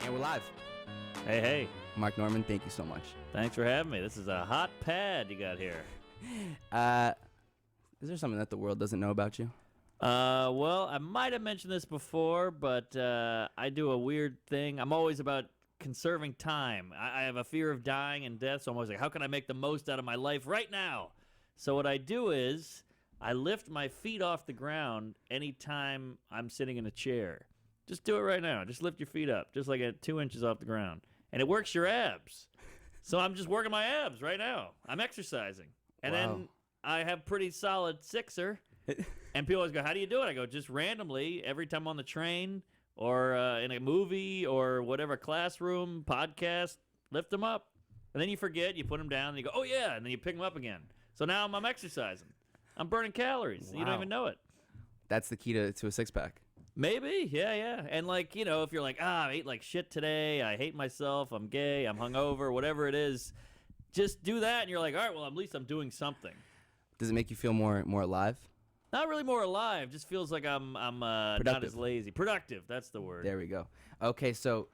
And we're live. Hey, hey. Mark Norman, thank you so much. Thanks for having me. This is a hot pad you got here. Is there something that the world doesn't know about you? Well, I might have mentioned this before, but I do a weird thing. I'm always about conserving time. I have a fear of dying and death, so I'm always like, how can I make the most out of my life right now? So what I do is I lift my feet off the ground anytime I'm sitting in a chair. Just do it right now. Just lift your feet up, just like at 2 inches off the ground. And it works your abs. So I'm just working my abs right now. I'm exercising. And then I have pretty solid sixer. And people always go, how do you do it? I go, just randomly, every time I'm on the train or in a movie or whatever, classroom, podcast, lift them up. And then you forget, you put them down, and you go, oh yeah, and then you pick them up again. So now I'm exercising. I'm burning calories. Wow. You don't even know it. That's the key to a six-pack. Maybe, yeah. And like, you know, if you're like, I ate like shit today, I hate myself, I'm gay, I'm hungover, whatever it is, just do that and you're like, all right, well, at least I'm doing something. Does it make you feel more alive? Not really more alive, just feels like I'm not as lazy. Productive, that's the word. There we go. Okay, so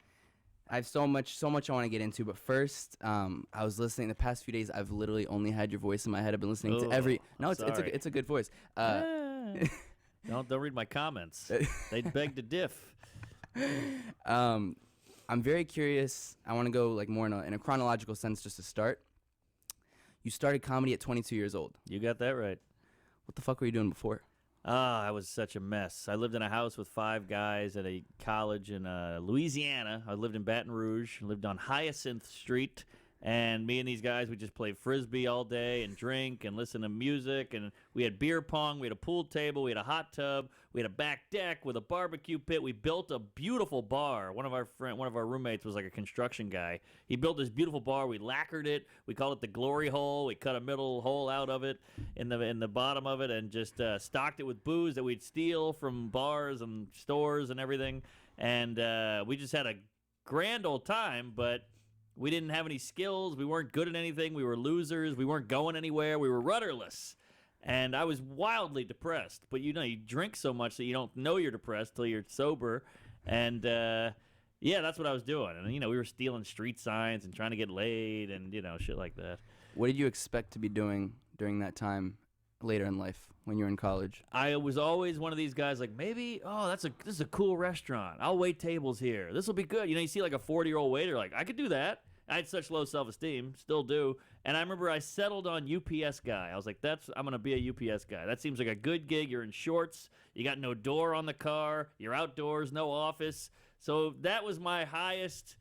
I have so much I want to get into, but first, I was listening the past few days. I've literally only had your voice in my head. I've been listening to every. No, it's a good voice. Don't read my comments. They'd beg to diff. I'm very curious. I want to go like more in a chronological sense just to start. You started comedy at 22 years old. You got that right. What the fuck were you doing before? I was such a mess. I lived in a house with 5 guys at a college in Louisiana. I lived in Baton Rouge. I lived on Hyacinth Street. And me and these guys, we just played Frisbee all day and drink and listen to music. And we had beer pong. We had a pool table. We had a hot tub. We had a back deck with a barbecue pit. We built a beautiful bar. One of our roommates was like a construction guy. He built this beautiful bar. We lacquered it. We called it the glory hole. We cut a middle hole out of it in the bottom of it and just stocked it with booze that we'd steal from bars and stores and everything. And we just had a grand old time, but we didn't have any skills. We weren't good at anything. We were losers. We weren't going anywhere. We were rudderless. And I was wildly depressed. But, you know, you drink so much that you don't know you're depressed till you're sober. And, yeah, that's what I was doing. And, you know, we were stealing street signs and trying to get laid and, you know, shit like that. What did you expect to be doing during that time later in life when you were in college? I was always one of these guys like, maybe, this is a cool restaurant. I'll wait tables here. This will be good. You know, you see like a 40-year-old waiter, like, I could do that. I had such low self-esteem, still do. And I remember I settled on UPS guy. I was like, I'm going to be a UPS guy. That seems like a good gig. You're in shorts. You got no door on the car. You're outdoors, no office. So that was my highest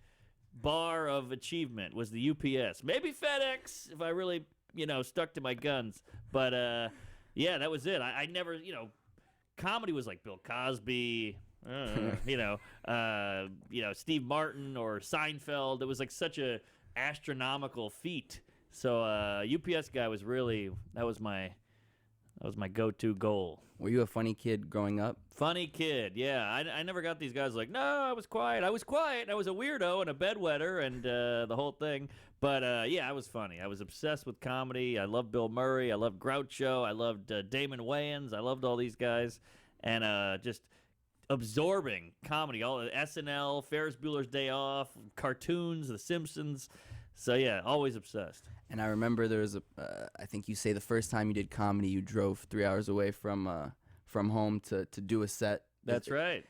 bar of achievement was the UPS. Maybe FedEx if I really, you know, stuck to my guns. But, yeah, that was it. I never, you know, comedy was like Bill Cosby, Steve Martin or Seinfeld. It was like such a astronomical feat. So UPS guy was really that was my go-to goal. Were you a funny kid growing up? Funny kid, yeah. I never got these guys like, no, I was quiet. I was a weirdo and a bedwetter and the whole thing. But yeah, I was funny. I was obsessed with comedy. I loved Bill Murray. I loved Groucho. I loved Damon Wayans. I loved all these guys. And just absorbing comedy, all the SNL, Ferris Bueller's Day Off, cartoons, The Simpsons. So yeah, always obsessed. And I remember there was I think you say the first time you did comedy, you drove 3 hours away from home to do a set. That's right.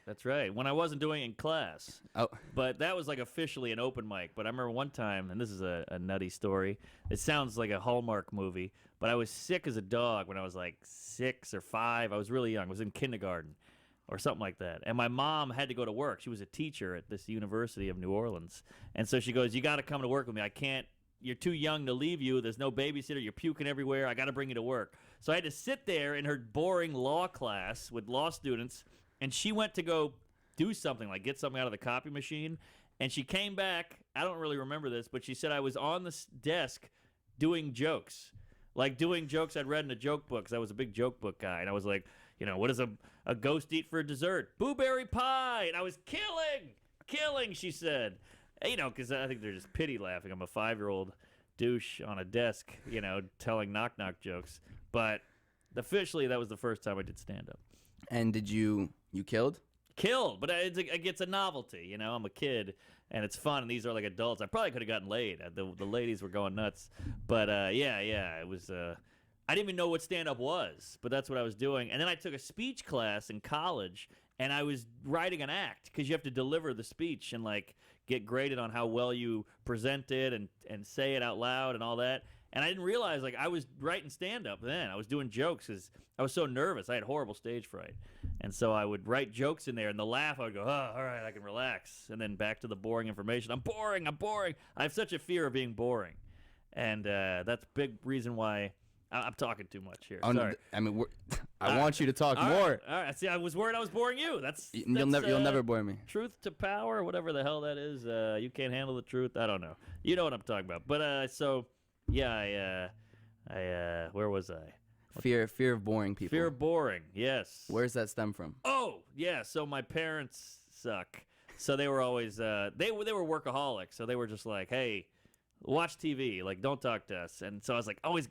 When I wasn't doing it in class. Oh. But that was like officially an open mic. But I remember one time, and this is a nutty story. It sounds like a Hallmark movie, but I was sick as a dog when I was like 6 or 5. I was really young. I was in kindergarten or something like that. And my mom had to go to work. She was a teacher at this University of New Orleans. And so she goes, you got to come to work with me. I can't. You're too young to leave you. There's no babysitter. You're puking everywhere. I got to bring you to work. So I had to sit there in her boring law class with law students, and she went to go do something, like get something out of the copy machine. And she came back. I don't really remember this, but she said I was on the desk doing jokes. Like doing jokes I'd read in a joke book, because I was a big joke book guy. And I was like, you know, what does a ghost eat for dessert? Blueberry pie. And I was killing, she said. You know, because I think they're just pity laughing. I'm a 5-year-old douche on a desk, you know, telling knock-knock jokes. But officially, that was the first time I did stand-up. And did you killed? killed. But it's a novelty, you know. I'm a kid, and it's fun. And these are like adults. I probably could have gotten laid. The ladies were going nuts. But yeah, it was. I didn't even know what stand-up was, but that's what I was doing. And then I took a speech class in college, and I was writing an act because you have to deliver the speech and like get graded on how well you present it and say it out loud and all that. And I didn't realize like I was writing stand-up then. I was doing jokes because I was so nervous. I had horrible stage fright. And so I would write jokes in there, and the laugh, I would go, oh, all right, I can relax. And then back to the boring information. I'm boring. I have such a fear of being boring. And that's a big reason why I'm talking too much here. Sorry. I mean, I want you to talk more. All right. See, I was worried I was boring you. You'll never bore me. Truth to power, whatever the hell that is. You can't handle the truth. I don't know. You know what I'm talking about. But so, yeah, I where was I? Fear of boring people. Fear of boring. Yes. Where's that stem from? Oh, yeah. So my parents suck. So they were always they were workaholics. So they were just like, hey, watch TV. Like, don't talk to us. And so I was like, always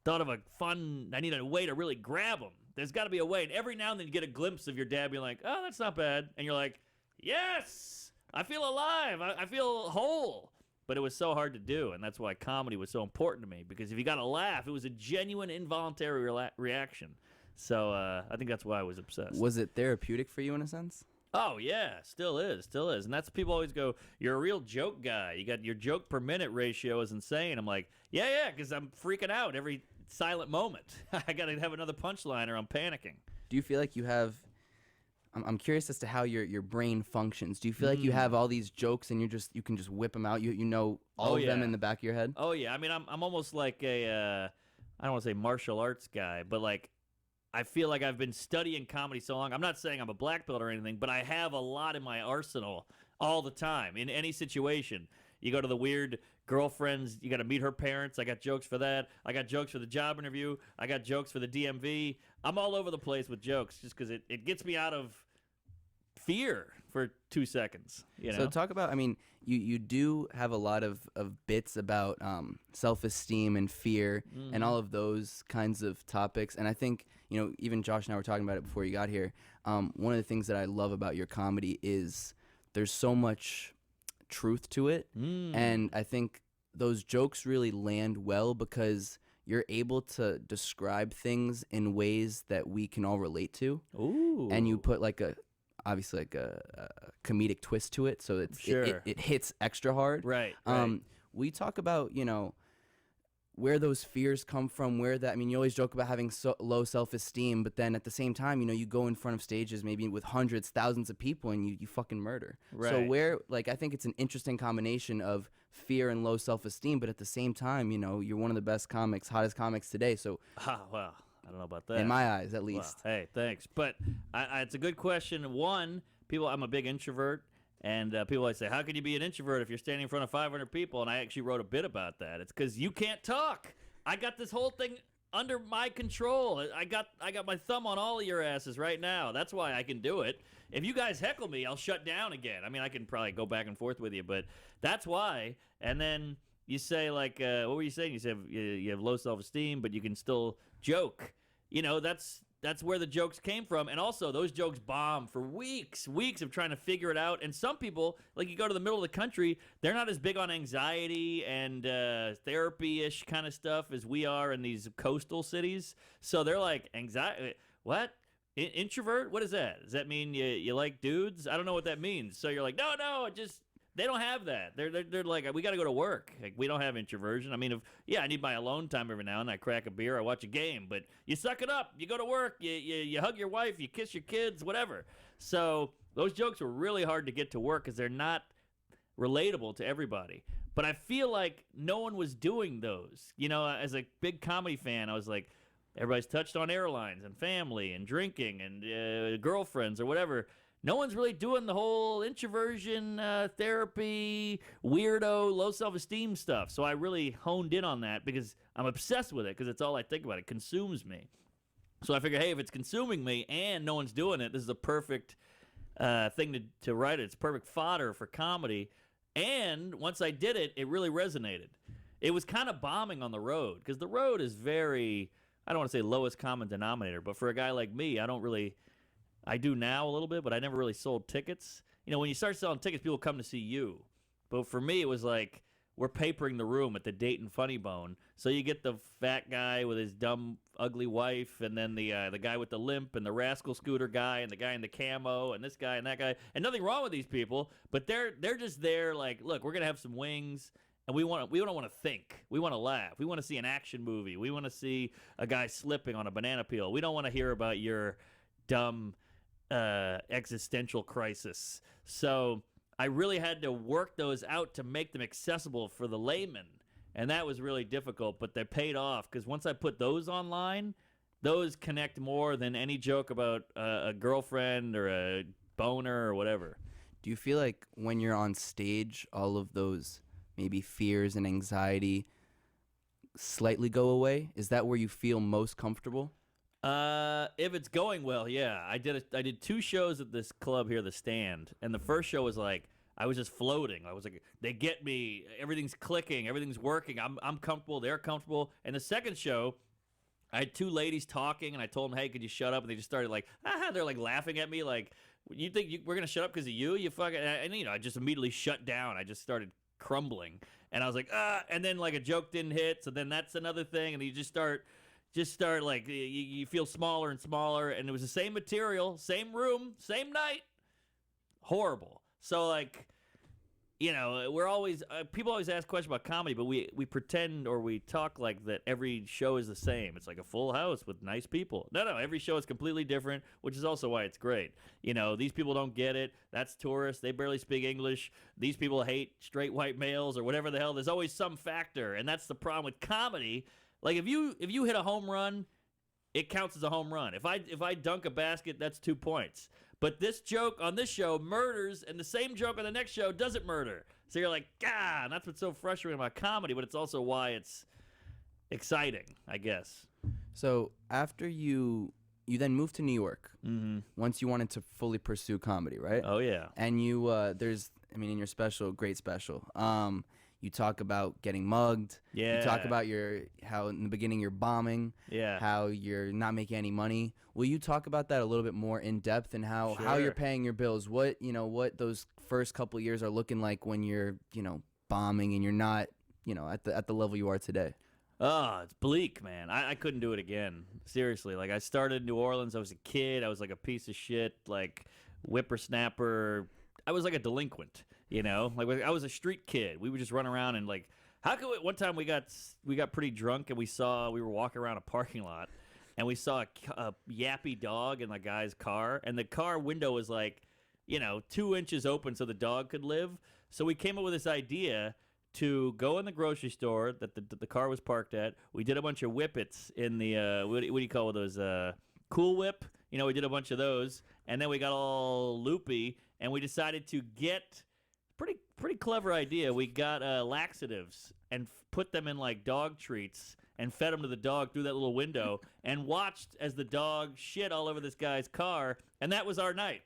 thought of a fun, I need a way to really grab them. There's got to be a way. And every now and then you get a glimpse of your dad being like, oh, that's not bad. And you're like, yes, I feel alive. I feel whole. But it was so hard to do. And that's why comedy was so important to me. Because if you got to laugh, it was a genuine involuntary reaction. So I think that's why I was obsessed. Was it therapeutic for you in a sense? Oh, yeah, still is. And that's people always go, you're a real joke guy. You got your joke per minute ratio is insane. I'm like, yeah, because I'm freaking out every silent moment. I got to have another punchline or I'm panicking. Do you feel like you have, I'm curious as to how your brain functions. Do you feel like you have all these jokes and you can just whip them out? You know all of them in the back of your head? Oh, yeah. I mean, I'm almost like I don't want to say martial arts guy, but like, I feel like I've been studying comedy so long. I'm not saying I'm a black belt or anything, but I have a lot in my arsenal all the time in any situation. You go to the weird girlfriend's, you got to meet her parents. I got jokes for that. I got jokes for the job interview. I got jokes for the DMV. I'm all over the place with jokes just because it gets me out of fear for 2 seconds. You know? So talk about, I mean, you do have a lot of bits about self-esteem and fear and all of those kinds of topics. And I think, you know, even Josh and I were talking about it before you got here. One of the things that I love about your comedy is there's so much truth to it. And I think those jokes really land well because you're able to describe things in ways that we can all relate to. Ooh. And you put obviously a comedic twist to it, so it hits extra hard. Right. We talk about, you know, where those fears come from, I mean, you always joke about having low self-esteem, but then at the same time, you know, you go in front of stages maybe with hundreds, thousands of people and you fucking murder. Right. So I think it's an interesting combination of fear and low self-esteem, but at the same time, you know, you're one of the best comics, hottest comics today. So, well, I don't know about that. in my eyes, at least. Well, hey, thanks. But it's a good question. One, I'm a big introvert. And people always say, how can you be an introvert if you're standing in front of 500 people? And I actually wrote a bit about that. It's because you can't talk. I got this whole thing under my control. I got my thumb on all of your asses right now. That's why I can do it. If you guys heckle me, I'll shut down again. I mean, I can probably go back and forth with you, but that's why. And then you say, like, what were you saying? You said you have low self-esteem, but you can still joke. You know, that's where the jokes came from. And also, those jokes bomb for weeks of trying to figure it out. And some people, like you go to the middle of the country, they're not as big on anxiety and therapy-ish kind of stuff as we are in these coastal cities. So they're like, anxiety, what? Introvert? What is that? Does that mean you like dudes? I don't know what that means. So you're like, no, they don't have that. They're like, we got to go to work. Like, we don't have introversion. I mean, I need my alone time every now and then. I crack a beer, I watch a game, but you suck it up. You go to work, you hug your wife, you kiss your kids, whatever. So those jokes were really hard to get to work because they're not relatable to everybody. But I feel like no one was doing those. You know, as a big comedy fan, I was like, everybody's touched on airlines and family and drinking and girlfriends or whatever. No one's really doing the whole introversion, therapy, weirdo, low self-esteem stuff. So I really honed in on that because I'm obsessed with it because it's all I think about. It consumes me. So I figure, hey, if it's consuming me and no one's doing it, this is a perfect thing to write it. It's perfect fodder for comedy. And once I did it, it really resonated. It was kind of bombing on the road because the road is very, I don't want to say lowest common denominator, but for a guy like me, I don't I do now a little bit, but I never really sold tickets. You know, when you start selling tickets, people come to see you. But for me, it was like we're papering the room at the Dayton Funny Bone. So you get the fat guy with his dumb, ugly wife, and then the guy with the limp, and the rascal scooter guy, and the guy in the camo, and this guy and that guy. And nothing wrong with these people, but they're just there like, look, we're gonna have some wings. And we don't want to think. We want to laugh. We want to see an action movie. We want to see a guy slipping on a banana peel. We don't want to hear about your dumb existential crisis. So I really had to work those out to make them accessible for the layman. And that was really difficult, but they paid off because once I put those online, those connect more than any joke about a girlfriend or a boner or whatever. Do you feel like when you're on stage, all of those maybe fears and anxiety slightly go away? Is that where you feel most comfortable? If it's going well, yeah. I did 2 shows at this club here, The Stand, and the first show was like I was just floating. I was like, they get me. Everything's clicking. Everything's working. I'm comfortable. They're comfortable. And the second show, I had 2 ladies talking, and I told them, hey, could you shut up? And they just started like, they're like laughing at me like, you think we're going to shut up because of you? You fucking, and you know, I just immediately shut down. I just started crumbling. And I was like, and then like a joke didn't hit. So then that's another thing. And you just start like, you feel smaller and smaller. And it was the same material, same room, same night. Horrible. So like, you know, we're always people always ask questions about comedy, but we pretend or we talk like that every show is the same. It's like a full house with nice people. No, every show is completely different, which is also why it's great. You know, these people don't get it. That's tourists. They barely speak English. These people hate straight white males or whatever the hell. There's always some factor, and that's the problem with comedy. Like if you hit a home run, it counts as a home run. If I dunk a basket, that's 2 points. But this joke on this show murders, and the same joke on the next show doesn't murder. So you're like, God, and that's what's so frustrating about comedy, but it's also why it's exciting, I guess. So after you then moved to New York, once you wanted to fully pursue comedy, right? Oh, yeah. And you, in your special, great special, you talk about getting mugged. Yeah. You talk about how in the beginning you're bombing. Yeah. How you're not making any money. Will you talk about that a little bit more in depth and how you're paying your bills? What those first couple years are looking like when you're, bombing and you're not, at the level you are today? Oh, it's bleak, man. I couldn't do it again. Seriously. Like, I started in New Orleans. I was a kid. I was like a piece of shit, like whippersnapper. I was like a delinquent, Like, I was a street kid. We would just run around and, like, one time we got pretty drunk and we were walking around a parking lot and we saw a yappy dog in the guy's car, and the car window was like, 2 inches open so the dog could live. So we came up with this idea to go in the grocery store that the car was parked at. We did a bunch of whippets in the what do you call those, Cool Whip? We did a bunch of those, and then we got all loopy, and we decided to get pretty clever idea. We got laxatives and put them in like dog treats and fed them to the dog through that little window and watched as the dog shit all over this guy's car, and that was our night.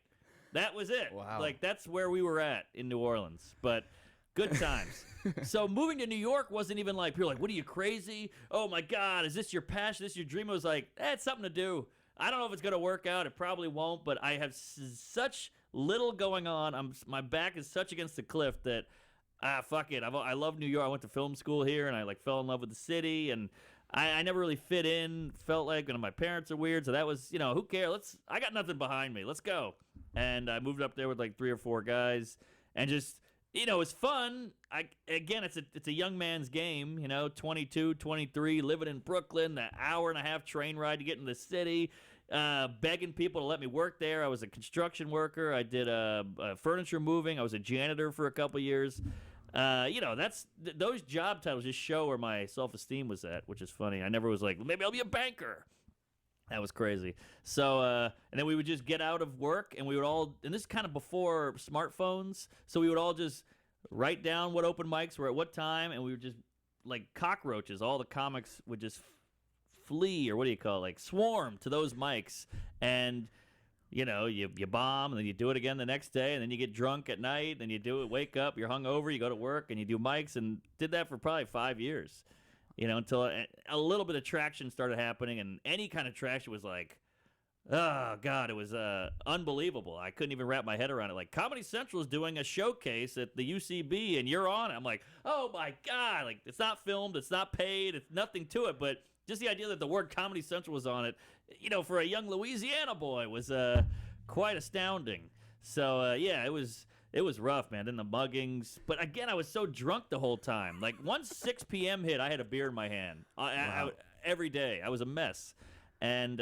That was it. Wow. Like, that's where we were at in New Orleans. But good times. So moving to New York wasn't even like, people were like, what are you, crazy? Oh my God, is this your passion? This your dream? I was like, it's something to do. I don't know if it's going to work out. It probably won't, but I have such little going on. My back is such against the cliff that, fuck it. I love New York. I went to film school here, and I like fell in love with the city, and I never really fit in. Felt like, my parents are weird, so that was, who cares? I got nothing behind me. Let's go. And I moved up there with like 3 or 4 guys, and just, it's fun. It's a young man's game, 22, 23, living in Brooklyn, the hour-and-a-half train ride to get in the city, begging people to let me work there. I was a construction worker. I did furniture moving. I was a janitor for a couple years. Those job titles just show where my self-esteem was at, which is funny. I never was like, maybe I'll be a banker. That was crazy. So, and then we would just get out of work, and we would all, and this is kind of before smartphones, so we would all just write down what open mics were at what time, and we would just, like cockroaches, all the comics would just flee, or what do you call it, like swarm to those mics, and, you bomb, and then you do it again the next day, and then you get drunk at night, and you do it, wake up, you're hungover, you go to work, and you do mics, and did that for probably 5 years. Until a little bit of traction started happening, and any kind of traction was like, Oh God, it was unbelievable. I couldn't even wrap my head around it. Like Comedy Central is doing a showcase at the UCB, and you're on it. I'm like, oh my God! Like it's not filmed, it's not paid, it's nothing to it. But just the idea that the word Comedy Central was on it, for a young Louisiana boy, was quite astounding. So yeah, it was rough, man. Then the muggings, but again, I was so drunk the whole time. Like once 6 p.m. hit, I had a beer in my hand. Every day, I was a mess. And,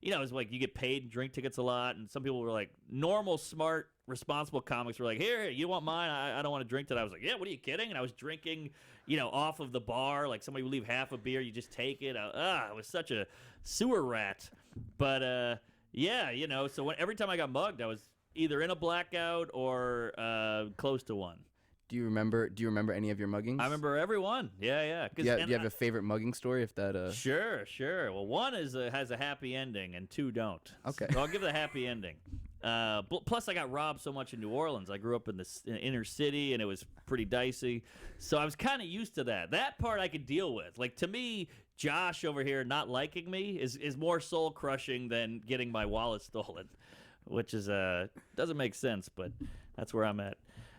it was like you get paid drink tickets a lot. And some people were like, normal, smart, responsible comics were like, here, you want mine? I don't want to drink that. I was like, yeah, what are you kidding? And I was drinking, off of the bar. Like somebody would leave half a beer, you just take it. I was such a sewer rat. But, yeah, so every time I got mugged, I was either in a blackout or close to one. Do you remember any of your muggings? I remember every one. Yeah. Do you have a favorite mugging story? If that Sure. Well, one has a happy ending, and two don't. Okay. So I'll give the happy ending. Plus, I got robbed so much in New Orleans. I grew up in the inner city, and it was pretty dicey. So I was kind of used to that. That part I could deal with. Like to me, Josh over here not liking me is more soul crushing than getting my wallet stolen, which is doesn't make sense, but that's where I'm at.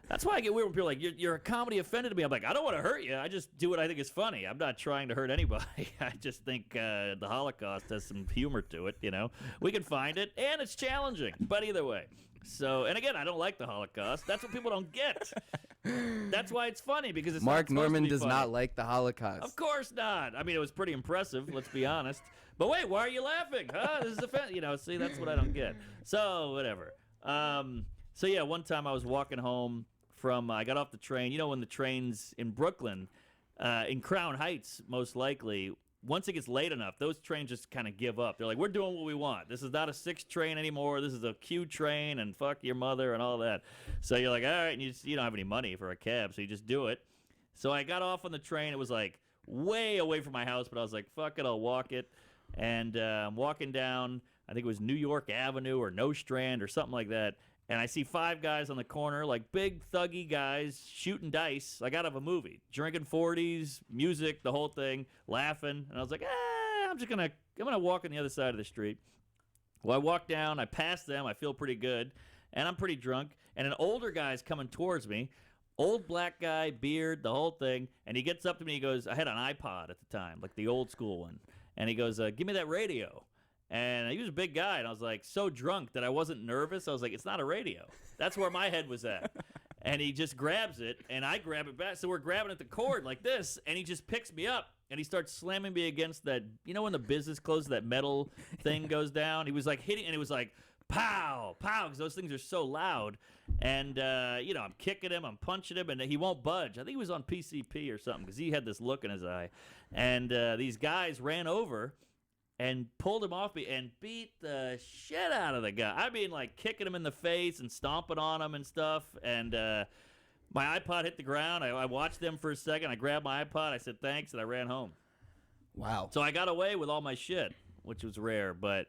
That's why I get weird when people are like, you're a comedy offended to me. I'm like, I don't want to hurt you. I just do what I think is funny. I'm not trying to hurt anybody. I just think the Holocaust has some humor to it, We can find it, and it's challenging. But either way. So, and again, I don't like the Holocaust. That's what people don't get. That's why it's funny, because it's Mark not Norman to be does funny. not like the Holocaust. Of course not. I mean, it was pretty impressive, let's be honest. But wait, why are you laughing? This is see, that's what I don't get. So, whatever. So, yeah, one time I was walking home I got off the train. When the train's in Brooklyn, in Crown Heights, most likely, once it gets late enough, those trains just kind of give up. They're like, we're doing what we want. This is not a 6 train anymore. This is a Q train, and fuck your mother and all that. So you're like, all right, and you don't have any money for a cab, so you just do it. So I got off on the train. It was like way away from my house, but I was like, fuck it, I'll walk it. And I'm walking down, I think it was New York Avenue or Nostrand or something like that. And I see 5 guys on the corner, like big thuggy guys, shooting dice like out of a movie, drinking 40s, music, the whole thing, laughing. And I was like, I'm gonna walk on the other side of the street. Well, I walk down, I pass them, I feel pretty good, and I'm pretty drunk. And an older guy's coming towards me, old black guy, beard, the whole thing. And he gets up to me, he goes, I had an iPod at the time, like the old school one. And he goes, give me that radio. And he was a big guy, and I was like so drunk that I wasn't nervous. I was like, it's not a radio. That's where my head was at. And he just grabs it, and I grab it back. So we're grabbing at the cord like this, and he just picks me up, and he starts slamming me against that, when the business closes, that metal thing goes down? He was like hitting, and it was like, pow, pow, because those things are so loud. And, I'm kicking him, I'm punching him, and he won't budge. I think he was on PCP or something, because he had this look in his eye. And these guys ran over and pulled him off me and beat the shit out of the guy. I mean, like kicking him in the face and stomping on him and stuff. And my iPod hit the ground. I watched them for a second. I grabbed my iPod. I said thanks, and I ran home. Wow. So I got away with all my shit, which was rare. But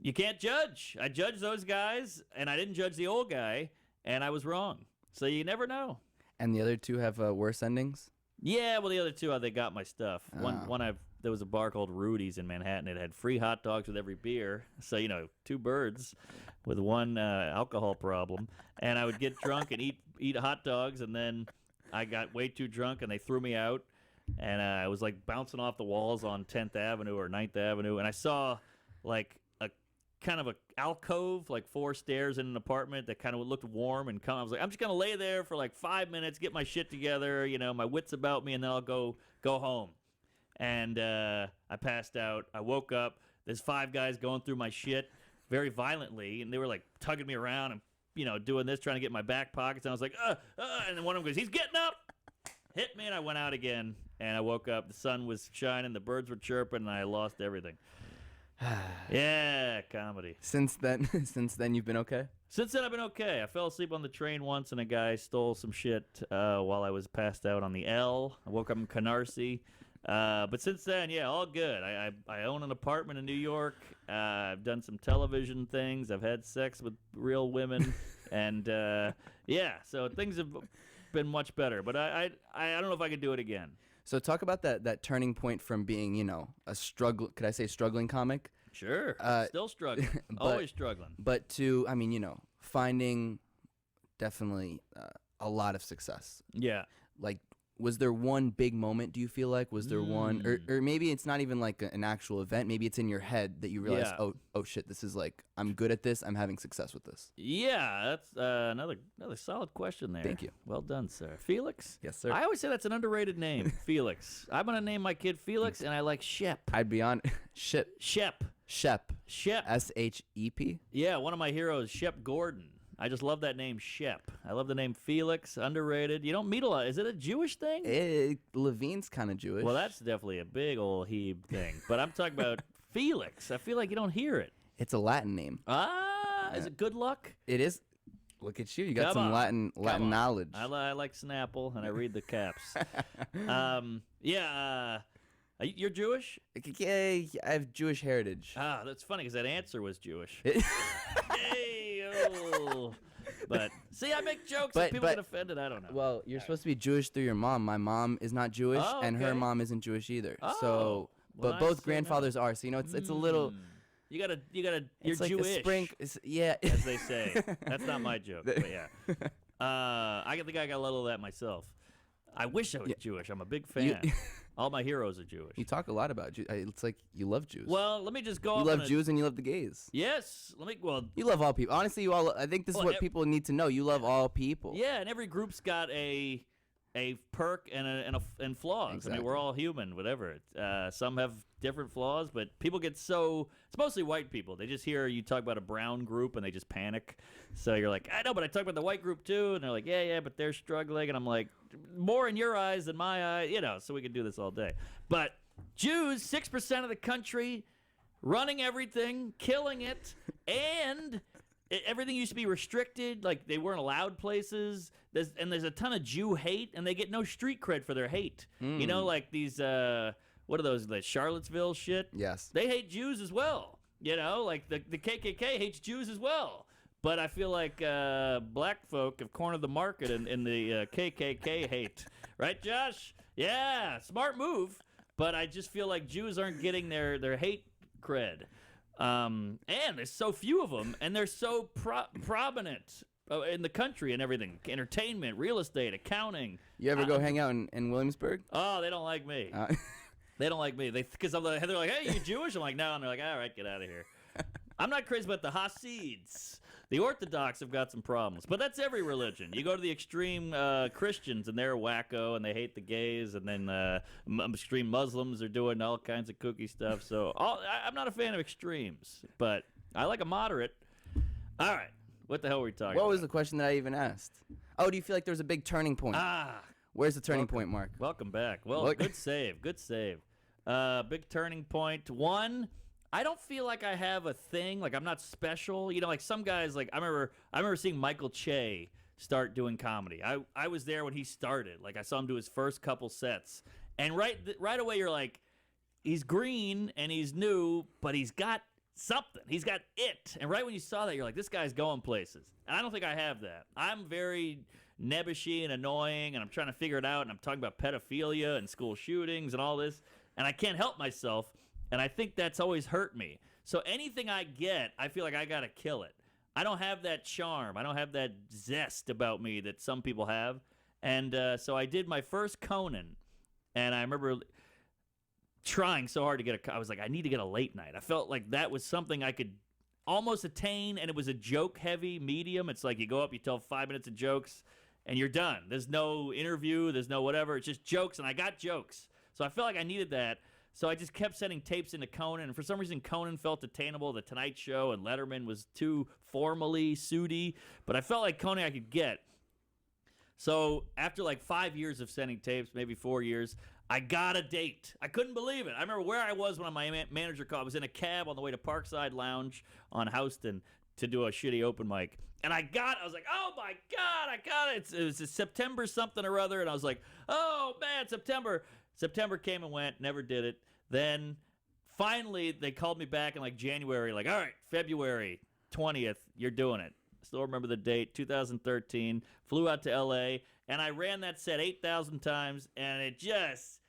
you can't judge. I judged those guys, and I didn't judge the old guy, and I was wrong. So you never know. And the other 2 have worse endings? Yeah, well, the other 2, they got my stuff. There was a bar called Rudy's in Manhattan. It had free hot dogs with every beer. So, 2 birds with one alcohol problem. And I would get drunk and eat hot dogs, and then I got way too drunk, and they threw me out. And I was, like, bouncing off the walls on 10th Avenue or 9th Avenue. And I saw, like, a kind of a alcove, like 4 stairs in an apartment that kind of looked warm and calm. I was like, I'm just going to lay there for, like, 5 minutes, get my shit together, my wits about me, and then I'll go home. And I passed out. I woke up. There's 5 guys going through my shit very violently, and they were like tugging me around and doing this, trying to get my back pockets. And I was like, and then one of them goes, he's getting up, hit me, and I went out again. And I woke up. The sun was shining, the birds were chirping, and I lost everything. Yeah, comedy. Since then, you've been okay? Since then, I've been okay. I fell asleep on the train once, and a guy stole some shit while I was passed out on the L. I woke up in Canarsie. But since then, yeah, all good. I own an apartment in New York. I've done some television things. I've had sex with real women. And, yeah, so things have been much better. But I don't know if I could do it again. So talk about that turning point from being, a could I say struggling comic, Sure. Still struggling. Always struggling. But I mean, finding definitely a lot of success. Yeah. Like, was there one big moment, do you feel like? Was there one, or maybe it's not even like an actual event. Maybe it's in your head that you realize, oh shit, this is like, I'm good at this. I'm having success with this. Yeah, that's another solid question there. Thank you. Well done, sir. Felix? Yes, sir. I always say that's an underrated name, Felix. I'm going to name my kid Felix, and I like Shep. I'd be on Shep. Shep. S-H-E-P? Yeah, one of my heroes, Shep Gordon. I just love that name, Shep. I love the name Felix, underrated. You don't meet a lot. Is it a Jewish thing? Levine's kind of Jewish. Well, that's definitely a big old Hebe thing. But I'm talking about Felix. I feel like you don't hear it. It's a Latin name. Is it good luck? It is. Look at you. You got some Latin knowledge. I like Snapple, and I read the caps. You're Jewish? Yeah, I have Jewish heritage. Ah, that's funny because that answer was Jewish. But see, I make jokes and people get offended. I don't know. Well, you're supposed to be Jewish through your mom. My mom is not Jewish, and her mom isn't Jewish either. Oh, but both grandfathers are. So it's a little. You're It's like Jewish. Yeah, as they say. That's not my joke, but yeah. I think I got a little of that myself. I wish I was Jewish. I'm a big fan. All my heroes are Jewish. You talk a lot about Jews. It's like you love Jews. Well, let me just go. You love Jews and you love the gays. Yes. You love all people. Honestly, I think this is what people need to know. You love all people. Yeah, and every group's got a perk and flaws. Exactly. I mean, we're all human, whatever. Some have different flaws, but people get so. It's mostly white people. They just hear you talk about a brown group and they just panic. So you're like, I know, but I talk about the white group too, and they're like, yeah, but they're struggling, and I'm like, more in your eyes than my eyes, so we could do this all day. But Jews, 6% of the country, running everything, killing it, and everything used to be restricted. Like, they weren't allowed places. There's a ton of Jew hate, and they get no street cred for their hate. Like these, what are those, the Charlottesville shit? Yes. They hate Jews as well. Like the KKK hates Jews as well. But I feel like black folk have cornered the market in the KKK hate. Right, Josh? Yeah, smart move. But I just feel like Jews aren't getting their hate cred. And there's so few of them, and they're so prominent in the country and everything. Entertainment, real estate, accounting. You ever go hang out in Williamsburg? Oh, they don't like me. They don't like me. Because they're like, hey, you Jewish? I'm like, no. And they're like, all right, get out of here. I'm not crazy about the Hasids. The Orthodox have got some problems, but that's every religion. You go to the extreme Christians, and they're wacko, and they hate the gays, and then extreme Muslims are doing all kinds of kooky stuff. So I'm not a fan of extremes, but I like a moderate. All right. What the hell were we talking about? What was the question that I even asked? Oh, do you feel like there was a big turning point? Where's the turning point, Mark? Welcome back. Well, good save. Good save. Big turning point. One, I don't feel like I have a thing. Like, I'm not special. Like some guys, like I remember seeing Michael Che start doing comedy. I was there when he started. Like, I saw him do his first couple sets. And right away you're like, he's green and he's new, but he's got something. He's got it. And right when you saw that, you're like, this guy's going places. And I don't think I have that. I'm very nebbishy and annoying, and I'm trying to figure it out, and I'm talking about pedophilia and school shootings and all this, and I can't help myself, and I think that's always hurt me. So anything I get, I feel like I got to kill it. I don't have that charm. I don't have that zest about me that some people have. And so I did my first Conan, and I remember trying so hard to get I was like, I need to get a late night. I felt like that was something I could almost attain, and it was a joke-heavy medium. It's like you go up, you tell 5 minutes of jokes, and you're done. There's no interview. There's no whatever. It's just jokes, and I got jokes. So I felt like I needed that. So I just kept sending tapes into Conan, and for some reason Conan felt attainable. The Tonight Show and Letterman was too formally suity, but I felt like Conan I could get. So after like 5 years of sending tapes, maybe 4 years, I got a date. I couldn't believe it. I remember where I was when my manager called. I was in a cab on the way to Parkside Lounge on Houston to do a shitty open mic. And I was like, oh my God, I got it. It was a September something or other. And I was like, oh man, September. September came and went, never did it. Then finally they called me back in like January, like, all right, February 20th, you're doing it. Still remember the date, 2013. Flew out to LA, and I ran that set 8,000 times, and it just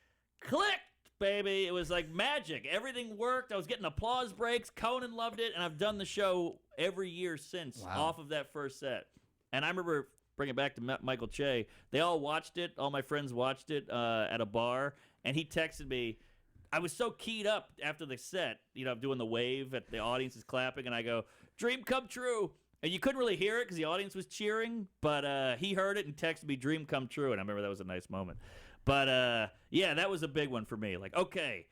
clicked baby. It was like magic. Everything worked. I was getting applause breaks. Conan loved it, and I've done the show every year since off of that first set. And I remember, bring it back to Michael Che, they all watched it. All my friends watched it at a bar, and he texted me. I was so keyed up after the set, I'm doing the wave at the audience is clapping, and I go, dream come true. And you couldn't really hear it because the audience was cheering, but he heard it and texted me, dream come true. And I remember that was a nice moment. But, yeah, that was a big one for me. Like, okay,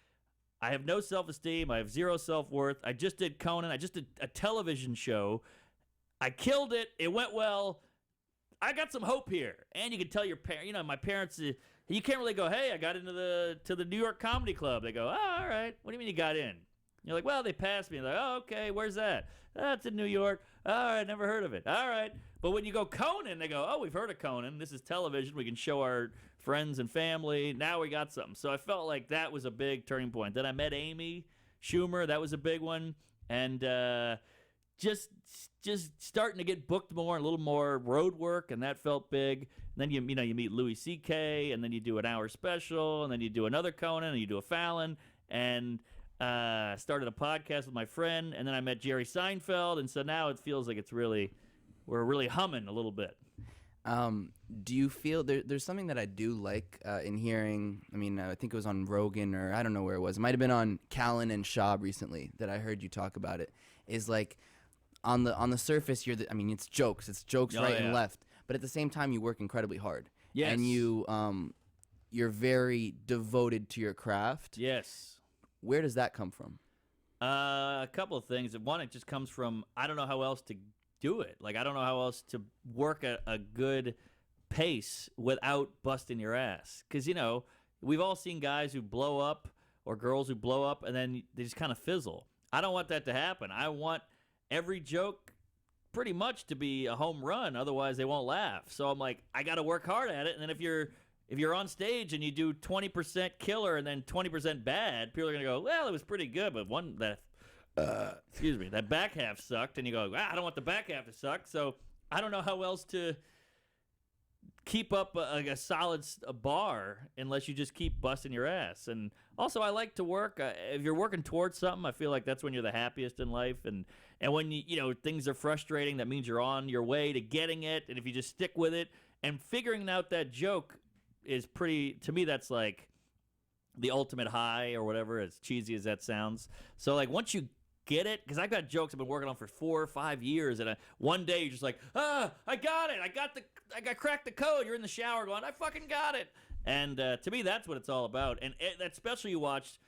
I have no self-esteem. I have zero self-worth. I just did Conan. I just did a television show. I killed it. It went well. I got some hope here. And you can tell your parents, my parents, you can't really go, hey, I got into the New York Comedy Club. They go, oh, all right. What do you mean you got in? You're like, well, they passed me. They're like, oh, okay, where's that? That's in New York. All right, never heard of it. All right. But when you go Conan, they go, oh, we've heard of Conan. This is television. We can show our friends and family. Now we got something. So I felt like that was a big turning point. Then I met Amy Schumer. That was a big one. And just starting to get booked more, a little more road work, and that felt big. And then you meet Louis C.K., and then you do an hour special, and then you do another Conan, and you do a Fallon, and started a podcast with my friend, and then I met Jerry Seinfeld, and so now it feels like we're really humming a little bit. Do you feel there's something that I do like in hearing? I mean, I think it was on Rogan, or I don't know where it was. It might have been on Callan and Schaub recently that I heard you talk about it. Is like on the surface, it's jokes. It's jokes right and left. But at the same time, you work incredibly hard. Yes. And you're very devoted to your craft. Yes. Where does that come from? A couple of things. One, it just comes from I don't know how else to do it. Like, I don't know how else to work a good pace without busting your ass. Because, we've all seen guys who blow up or girls who blow up and then they just kind of fizzle. I don't want that to happen. I want every joke pretty much to be a home run. Otherwise, they won't laugh. So I'm like, I got to work hard at it. And then if you're on stage and you do 20% killer and then 20% bad, people are going to go, well, it was pretty good, but that back half sucked. And you go, I don't want the back half to suck. So I don't know how else to keep up a solid bar unless you just keep busting your ass. And also, I like to work. If you're working towards something, I feel like that's when you're the happiest in life. And when things are frustrating, that means you're on your way to getting it. And if you just stick with it and figuring out that joke is to me, that's like the ultimate high or whatever, as cheesy as that sounds. So like once you get it, because I've got jokes I've been working on for 4 or 5 years, and one day you're just like, I got it. I cracked the code. You're in the shower going, I fucking got it. And to me, that's what it's all about. And that special you watched,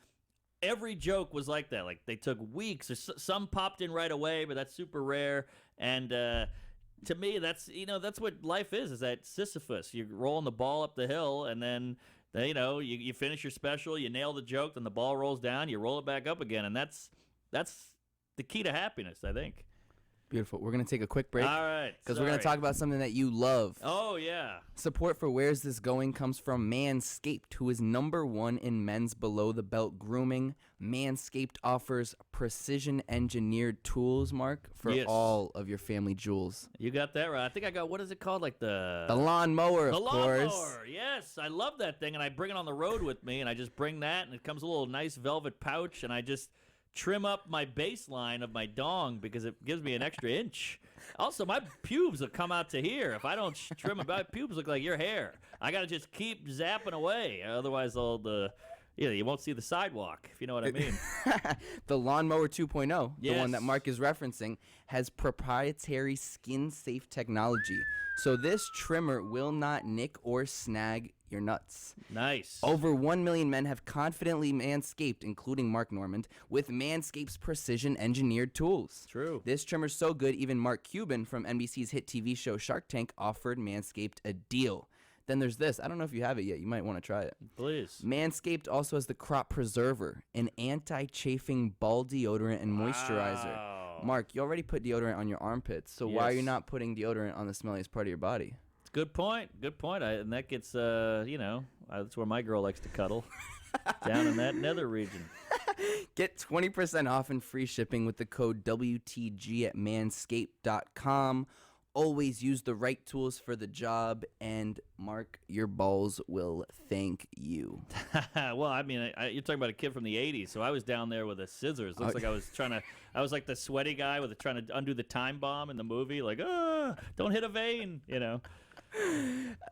every joke was like that. Like they took weeks, or some popped in right away, but that's super rare. And to me, that's what life is that Sisyphus. You're rolling the ball up the hill, and then you finish your special, you nail the joke, then the ball rolls down, you roll it back up again, and that's the key to happiness, I think. Beautiful. We're going to take a quick break. All right. Because we're going to talk about something that you love. Oh, yeah. Support for Where's This Going comes from Manscaped, who is #1 in men's below-the-belt grooming. Manscaped offers precision-engineered tools, Mark, for all of your family jewels. You got that right. I think I got, what is it called? Like the lawnmower, of course. The lawnmower, yes. I love that thing, and I bring it on the road with me, and I just bring that, and it comes a little nice velvet pouch, and I just trim up my baseline of my dong because it gives me an extra inch. Also, my pubes will come out to here. If I don't trim them, my pubes look like your hair. I got to just keep zapping away. Otherwise, you won't see the sidewalk, if you know what I mean. The Lawnmower 2.0, yes. The one that Mark is referencing, has proprietary skin-safe technology. So this trimmer will not nick or snag your nuts. Nice. Over 1 million men have confidently manscaped, including Mark Normand, with Manscaped's precision-engineered tools. True. This trimmer's so good, even Mark Cuban from NBC's hit TV show Shark Tank offered Manscaped a deal. Then there's this. I don't know if you have it yet. You might want to try it. Please. Manscaped also has the Crop Preserver, an anti-chafing ball deodorant and moisture. Mark, you already put deodorant on your armpits, so why are you not putting deodorant on the smelliest part of your body? Good point. Good point. And that gets, that's where my girl likes to cuddle, down in that nether region. Get 20% off and free shipping with the code WTG at manscaped.com. always use the right tools for the job, and Mark, your balls will thank you. Well, I mean, you're talking about a kid from the 80s, so I was down there with the scissors. Looks like I was like the sweaty guy with trying to undo the time bomb in the movie, like, don't hit a vein, you know.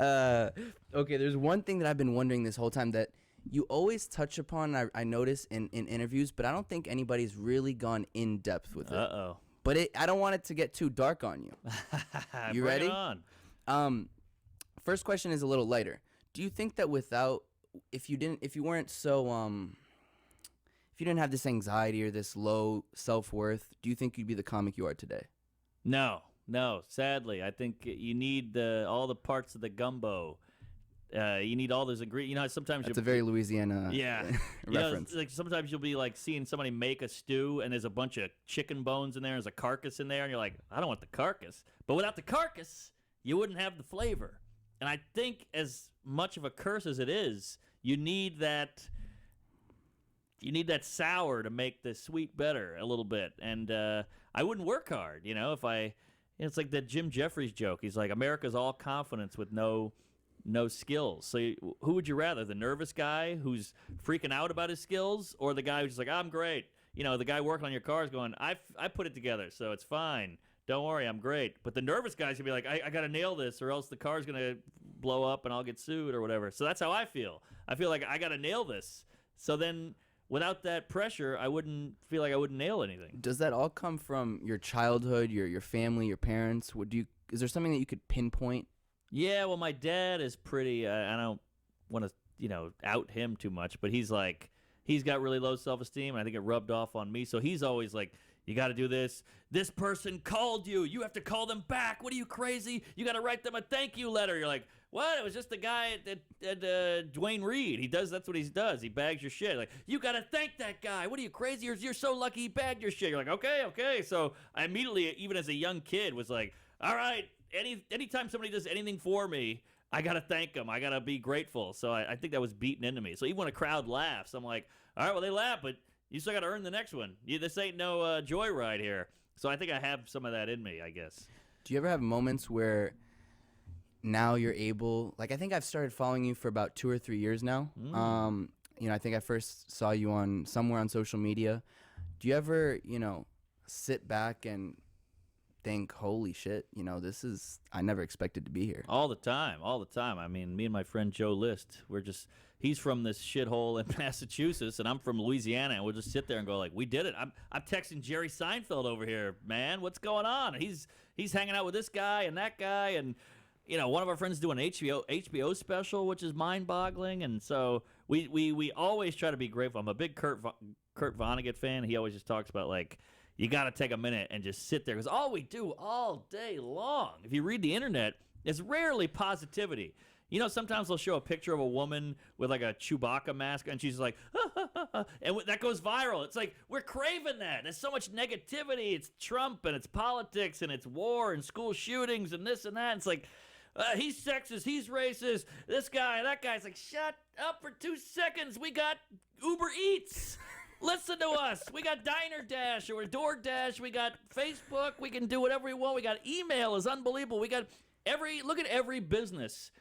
Okay, there's one thing that I've been wondering this whole time that you always touch upon, I notice in interviews, but I don't think anybody's really gone in depth with it. Uh-oh. But I don't want it to get too dark on you. You ready? Bring it on. First question is a little lighter. Do you think that if you didn't have this anxiety or this low self-worth, do you think you'd be the comic you are today? No, sadly. I think you need all the parts of the gumbo. You need all those ingredients. You know, sometimes that's a very Louisiana reference. Like sometimes you'll be like seeing somebody make a stew, and there's a bunch of chicken bones in there, there's a carcass in there, and you're like, I don't want the carcass. But without the carcass, you wouldn't have the flavor. And I think as much of a curse as it is, you need that sour to make the sweet better a little bit. And I wouldn't work hard, you know, it's like that Jim Jeffries joke. He's like, America's all confidence with no skills. So who would you rather, the nervous guy who's freaking out about his skills, or the guy who's just like, I'm great? You know, the guy working on your car is going, I put it together, so it's fine. Don't worry, I'm great. But the nervous guy's going to be like, I got to nail this, or else the car's going to blow up and I'll get sued or whatever. So that's how I feel. I feel like I got to nail this. So then without that pressure, I wouldn't feel like I wouldn't nail anything. Does that all come from your childhood, your family, your parents? Is there something that you could pinpoint? Yeah, well, my dad is pretty. I don't want to, out him too much, but he's got really low self-esteem, and I think it rubbed off on me. So he's always like, you got to do this. This person called you. You have to call them back. What are you, crazy? You got to write them a thank you letter. You're like, what? It was just the guy at Dwayne Reed. That's what he does. He bags your shit. Like, you got to thank that guy. What are you, crazy? You're so lucky he bagged your shit. You're like, okay. So I immediately, even as a young kid, was like, all right, anytime somebody does anything for me, I got to thank them. I got to be grateful. So I think that was beaten into me. So even when a crowd laughs, I'm like, all right, well, they laugh, but you still got to earn the next one. This ain't no joyride here. So I think I have some of that in me, I guess. Do you ever have moments where now you're able, like, I think I've started following you for about 2 or 3 years now. I think I first saw you somewhere on social media. Do you ever, sit back and think, holy shit, I never expected to be here? All the time. I mean, me and my friend Joe List, he's from this shithole in Massachusetts, and I'm from Louisiana, and we'll just sit there and go like, we did it. I'm texting Jerry Seinfeld over here, man. What's going on? And he's hanging out with this guy and that guy, and one of our friends doing an HBO special, which is mind-boggling, and so we always try to be grateful. I'm a big Kurt Vonnegut fan. He always just talks about, like, you got to take a minute and just sit there, because all we do all day long, if you read the internet, is rarely positivity. Sometimes they'll show a picture of a woman with like a Chewbacca mask, and she's like, and that goes viral. It's like, we're craving that. There's so much negativity. It's Trump, and it's politics, and it's war, and school shootings, and this and that. It's like, he's sexist, he's racist, this guy, that guy's like, shut up for 2 seconds. We got Uber Eats. Listen to us. We got Diner Dash or DoorDash. We got Facebook. We can do whatever we want. We got email. Is unbelievable. We got look at every business.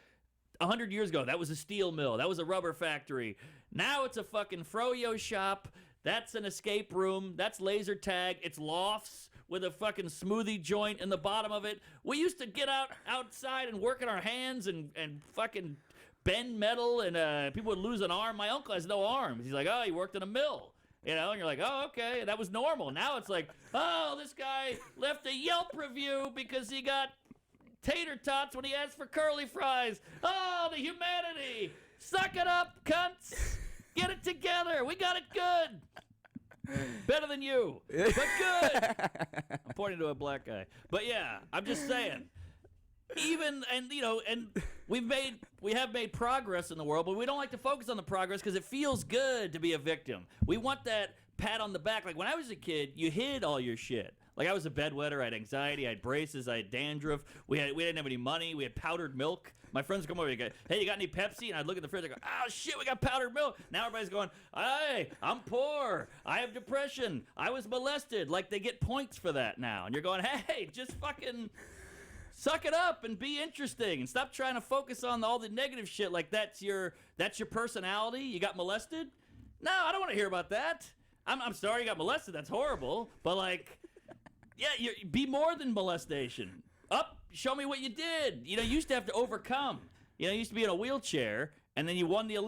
100 years ago, that was a steel mill. That was a rubber factory. Now it's a fucking froyo shop. That's an escape room. That's laser tag. It's lofts with a fucking smoothie joint in the bottom of it. We used to get outside and work in our hands and fucking bend metal, and people would lose an arm. My uncle has no arms. He's like, oh, he worked in a mill. And you're like, oh, okay, that was normal. Now it's like, oh, this guy left a Yelp review because he got tater tots when he asked for curly fries. Oh, the humanity. Suck it up, cunts. Get it together. We got it good. Better than you, but good. I'm pointing to a black guy. But yeah, I'm just saying. And we have made progress in the world, but we don't like to focus on the progress because it feels good to be a victim. We want that pat on the back. Like when I was a kid, you hid all your shit. Like I was a bedwetter, I had anxiety, I had braces, I had dandruff. We didn't have any money. We had powdered milk. My friends would come over and go, hey, you got any Pepsi? And I'd look at the fridge and go, oh shit, we got powdered milk. Now everybody's going, hey, I'm poor. I have depression. I was molested. Like they get points for that now. And you're going, hey, just fucking Suck it up and be interesting, and stop trying to focus on all the negative shit like that's your personality. You got molested? No, I don't want to hear about that. I'm sorry you got molested. That's horrible. But like, yeah, be more than molestation. Show me what you did. You used to have to overcome. You used to be in a wheelchair, and then you won the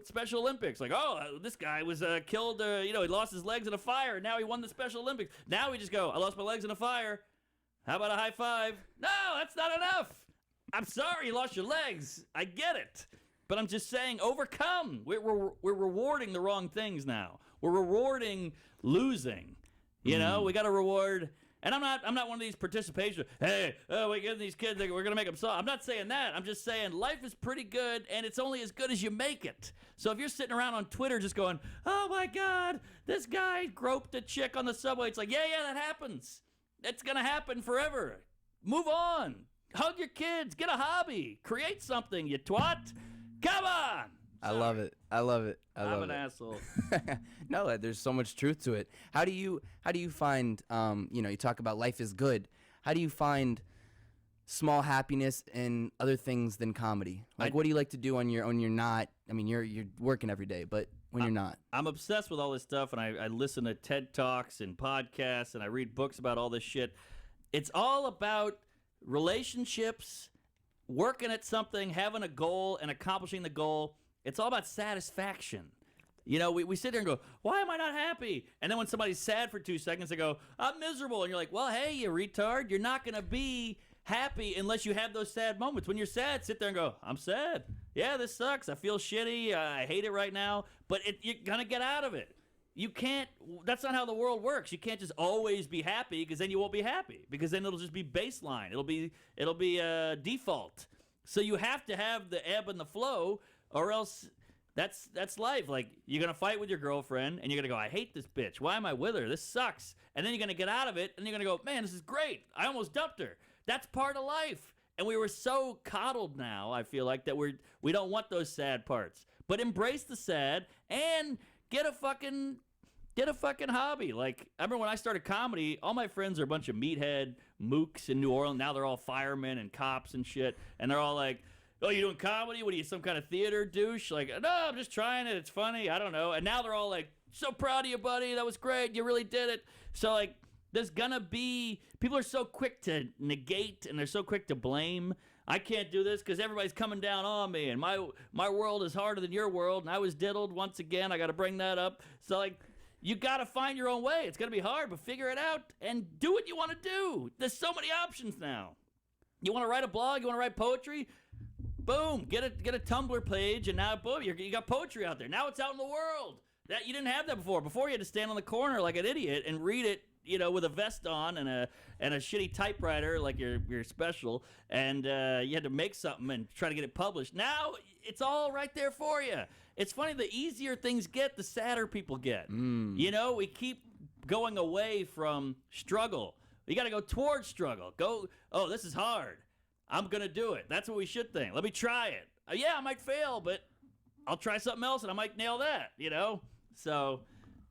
Special Olympics. Like, this guy was killed. He lost his legs in a fire, and now he won the Special Olympics. Now we just go, I lost my legs in a fire. How about a high five? No, that's not enough. I'm sorry you lost your legs. I get it. But I'm just saying, overcome. We're rewarding the wrong things now. We're rewarding losing. We got to reward. And I'm not one of these participation. Hey, we give these kids, we're gonna make them soft. I'm not saying that. I'm just saying life is pretty good, and it's only as good as you make it. So if you're sitting around on Twitter just going, oh my God, this guy groped a chick on the subway, it's like, yeah, that happens. It's gonna happen forever. Move on. Hug your kids. Get a hobby. Create something. You twat. Come on. I love it. I'm an asshole. No, there's so much truth to it. How do you find you talk about life is good. How do you find small happiness in other things than comedy? Like what do you like to do when you're not, you're working every day, but when you're not? I'm obsessed with all this stuff, and I listen to TED Talks and podcasts, and I read books about all this shit. It's all about relationships, working at something, having a goal, and accomplishing the goal. It's all about satisfaction. We sit there and go, why am I not happy? And then when somebody's sad for 2 seconds, they go, I'm miserable. And you're like, well, hey, you retard, you're not going to be happy unless you have those sad moments. When you're sad, sit there and go, I'm sad. Yeah, this sucks. I feel shitty. I hate it right now. But you're going to get out of it. You can't, that's not how the world works. You can't just always be happy, because then you won't be happy, because then it'll just be baseline. It'll be default. So you have to have the ebb and the flow, or else that's life. Like, you're going to fight with your girlfriend, and you're going to go, I hate this bitch. Why am I with her? This sucks. And then you're going to get out of it, and you're going to go, man, this is great. I almost dumped her. That's part of life. And we were so coddled now, I feel like, that we don't want those sad parts. But embrace the sad and get a fucking hobby. Like, I remember when I started comedy, all my friends are a bunch of meathead mooks in New Orleans. Now they're all firemen and cops and shit. And they're all like, oh, you doing comedy? What are you, some kind of theater douche? Like, no, I'm just trying it. It's funny. I don't know. And now they're all like, so proud of you, buddy. That was great. You really did it. So, like, there's gonna be, people are so quick to negate, and they're so quick to blame. I can't do this because everybody's coming down on me, and my world is harder than your world, and I was diddled once again. I got to bring that up. So, like, you got to find your own way. It's going to be hard, but figure it out and do what you want to do. There's so many options now. You want to write a blog? You want to write poetry? Boom, get a Tumblr page, and now, boom, you got poetry out there. Now it's out in the world. That you didn't have that before. Before, you had to stand on the corner like an idiot and read it, with a vest on and a shitty typewriter like your special, and you had to make something and try to get it published. Now it's all right there for you. It's funny, the easier things get, the sadder people get. We keep going away from struggle. You got to go towards struggle. Go, oh, this is hard. I'm going to do it. That's what we should think. Let me try it. Yeah, I might fail, but I'll try something else and I might nail that, So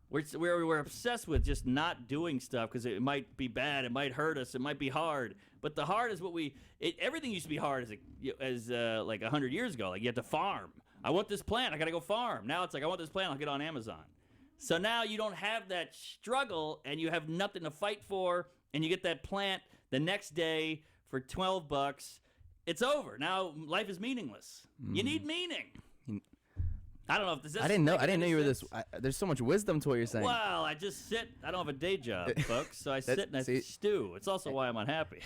we're obsessed with just not doing stuff because it might be bad, it might hurt us, it might be hard. But the hard is what everything used to be hard as like 100 years ago. Like, you have to farm. I want this plant, I got to go farm. Now it's like, I want this plant, I'll get on Amazon. So now you don't have that struggle, and you have nothing to fight for, and you get that plant the next day for $12. It's over. Now life is meaningless. You need meaning. I don't know if this is. I didn't know you were this. There's so much wisdom to what you're saying. Well, I just sit. I don't have a day job, folks, so I sit and I stew. It's also why I'm unhappy.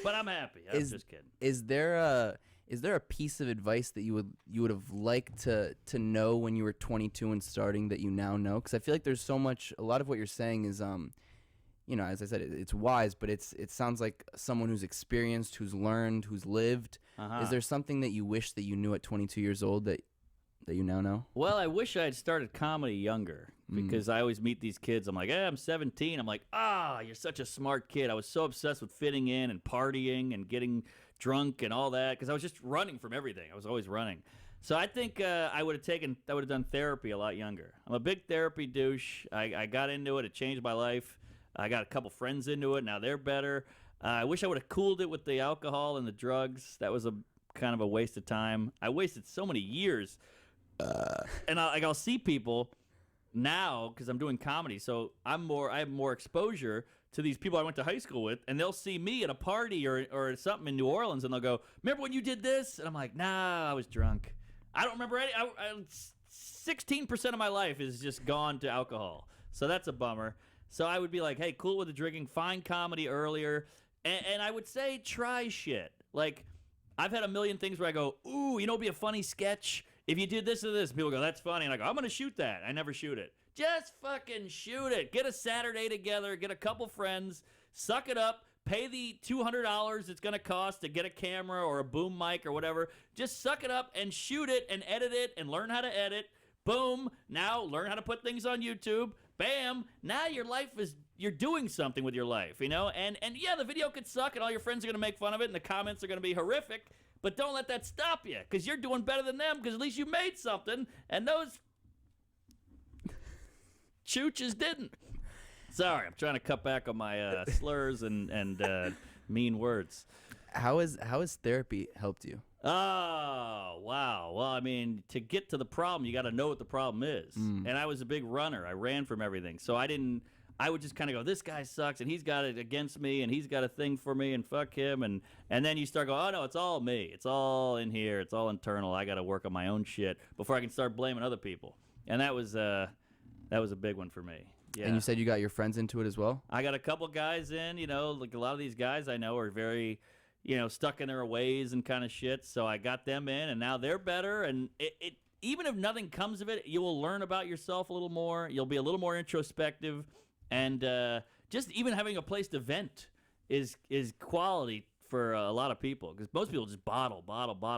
But I'm happy. I'm just kidding. Is there a piece of advice that you would have liked to know when you were 22 and starting that you now know? Because I feel like there's so much. A lot of what you're saying is, as I said, it's wise, but it sounds like someone who's experienced, who's learned, who's lived. Is there something that you wish that you knew at 22 years old that you now know? Well, I wish I had started comedy younger, because I always meet these kids. I'm like, I'm 17. I'm like, you're such a smart kid. I was so obsessed with fitting in and partying and getting drunk and all that, because I was just running from everything. I was always running. So I think I would have done therapy a lot younger. I'm a big therapy douche. I got into it. It changed my life. I got a couple friends into it. Now they're better. I wish I would have cooled it with the alcohol and the drugs. That was a kind of a waste of time. I wasted so many years. And I'll see people now because I'm doing comedy, so I have more exposure to these people I went to high school with, and they'll see me at a party or something in New Orleans, and they'll go, "Remember when you did this?" And I'm like, "Nah, I was drunk. I don't remember any." 16% of my life is just gone to alcohol, so that's a bummer. So I would be like, "Hey, cool with the drinking. Find comedy earlier." And I would say try shit. Like, I've had a million things where I go, ooh, it'd be a funny sketch if you did this or this. People go, that's funny. And I go, I'm going to shoot that. I never shoot it. Just fucking shoot it. Get a Saturday together. Get a couple friends. Suck it up. Pay the $200 it's going to cost to get a camera or a boom mic or whatever. Just suck it up and shoot it and edit it and learn how to edit. Boom. Now learn how to put things on YouTube. Bam. Now your life is, you're doing something with your life, And yeah, the video could suck and all your friends are going to make fun of it and the comments are going to be horrific, but don't let that stop you because you're doing better than them because at least you made something and those chooches didn't. Sorry, I'm trying to cut back on my slurs and mean words. How has therapy helped you? Oh, wow. Well, I mean, to get to the problem, you got to know what the problem is. And I was a big runner. I ran from everything. So I would just kind of go, this guy sucks, and he's got it against me, and he's got a thing for me, and fuck him. And then you start going, oh, no, it's all me. It's all in here. It's all internal. I got to work on my own shit before I can start blaming other people. And that was a big one for me. Yeah. And you said you got your friends into it as well? I got a couple guys in, like a lot of these guys I know are very stuck in their ways and kind of shit. So I got them in, and now they're better. And it even if nothing comes of it, you will learn about yourself a little more. You'll be a little more introspective, and just even having a place to vent is quality for a lot of people because most people just bottle.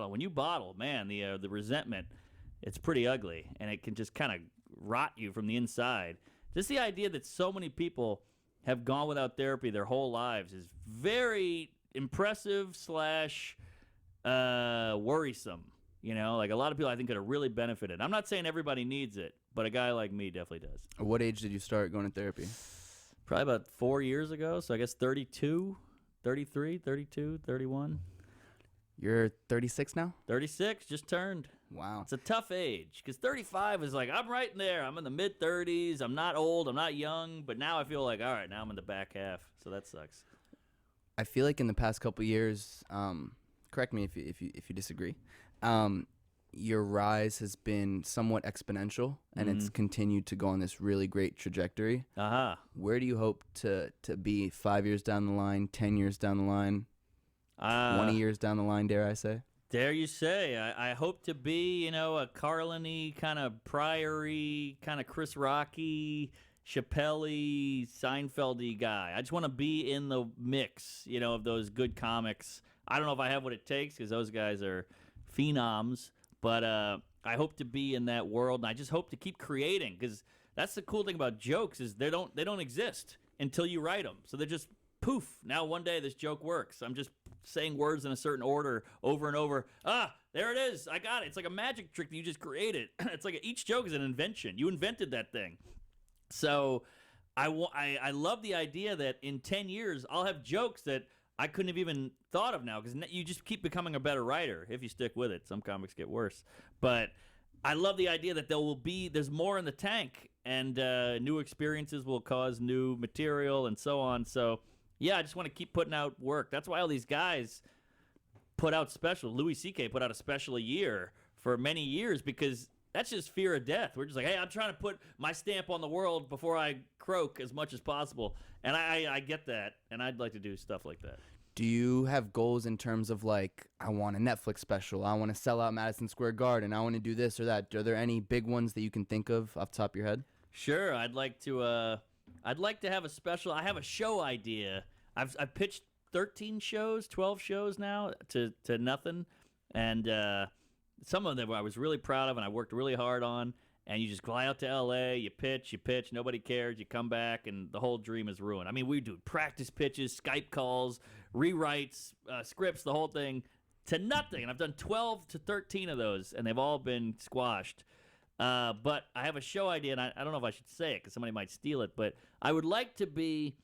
When you bottle, man, the resentment, it's pretty ugly, and it can just kind of rot you from the inside. Just the idea that so many people have gone without therapy their whole lives is very impressive / worrisome. Like a lot of people I think could have really benefited. I'm not saying everybody needs it, but a guy like me definitely does. At what age did you start going to therapy? Probably about 4 years ago, so I guess 32, 33, 32, 31. You're 36 now? 36, just turned. Wow. It's a tough age because 35 is like, I'm right in there. I'm in the mid-30s. I'm not old. I'm not young. But now I feel like, all right, now I'm in the back half. So that sucks. I feel like in the past couple of years, correct me if you disagree, your rise has been somewhat exponential, and it's continued to go on this really great trajectory. Uh-huh. Where do you hope to be 5 years down the line, 10 years down the line, 20 years down the line, dare I say? Dare you say. I hope to be, a Carlin-y, kind of Pryor-y, kind of Chris Rocky, Chappelle-y, Seinfeld-y guy. I just want to be in the mix, of those good comics. I don't know if I have what it takes because those guys are phenoms, but I hope to be in that world, and I just hope to keep creating because that's the cool thing about jokes is they don't exist until you write them. So they're just poof. Now one day this joke works. I'm just saying words in a certain order over and over. There it is. I got it. It's like a magic trick that you just created. It's like each joke is an invention. You invented that thing. So I love the idea that in 10 years I'll have jokes that I couldn't have even thought of now because you just keep becoming a better writer if you stick with it. Some comics get worse. But I love the idea that there's more in the tank and new experiences will cause new material and so on. So yeah, I just want to keep putting out work. That's why all these guys put out special. Louis C.K. put out a special a year for many years because that's just fear of death. We're just like, hey, I'm trying to put my stamp on the world before I croak as much as possible. And I get that, and I'd like to do stuff like that. Do you have goals in terms of like, I want a Netflix special, I want to sell out Madison Square Garden, I want to do this or that? Are there any big ones that you can think of off the top of your head? Sure, I'd like to have a special. I have a show idea. I've pitched 13 shows, 12 shows now to nothing, and some of them I was really proud of and I worked really hard on. And you just fly out to L.A., you pitch, nobody cares, you come back, and the whole dream is ruined. I mean, we do practice pitches, Skype calls, rewrites, scripts, the whole thing, to nothing. And I've done 12 to 13 of those, and they've all been squashed. But I have a show idea, and I don't know if I should say it because somebody might steal it, but I would like to be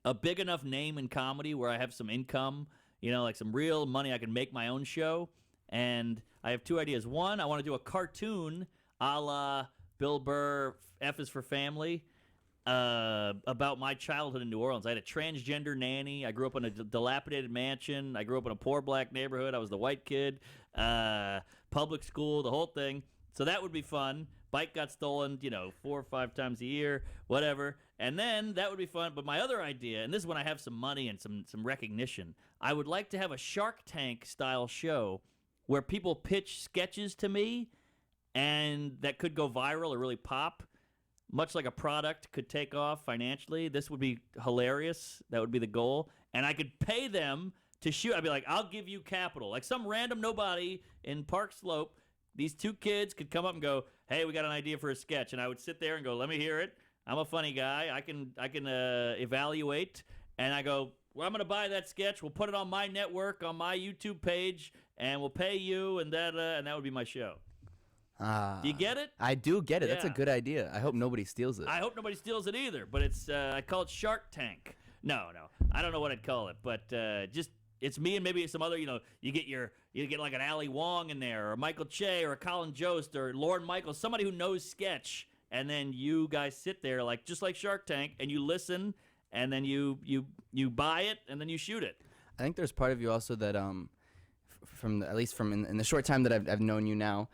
a big enough name in comedy where I have some income, like some real money. I can make my own show. And I have 2 ideas. One, I want to do a cartoon a la Bill Burr, F is for Family, about my childhood in New Orleans. I had a transgender nanny. I grew up in a dilapidated mansion. I grew up in a poor black neighborhood. I was the white kid, public school, the whole thing. So that would be fun. Bike got stolen, 4 or 5 times a year, whatever. And then that would be fun. But my other idea, and this is when I have some money and some recognition, I would like to have a Shark Tank style show where people pitch sketches to me and that could go viral or really pop, much like a product could take off financially. This would be hilarious. That would be the goal. And I could pay them to shoot. I'd be like, I'll give you capital. Like some random nobody in Park Slope, these 2 kids could come up and go, hey, we got an idea for a sketch. And I would sit there and go, let me hear it. I'm a funny guy. I can evaluate. And I go, well, I'm going to buy that sketch. We'll put it on my network, on my YouTube page, and we'll pay you, and that would be my show. Do you get it? I do get it. Yeah. That's a good idea. I hope nobody steals it. I hope nobody steals it either, but I call it Shark Tank. No, I don't know what I'd call it, but just it's me and maybe some other, you get like an Ali Wong in there, or Michael Che, or a Colin Jost, or Lorne Michaels, somebody who knows sketch, and then you guys sit there just like Shark Tank, and you listen, and then you buy it, and then you shoot it. I think there's part of you also that at least in the short time that I've known you now,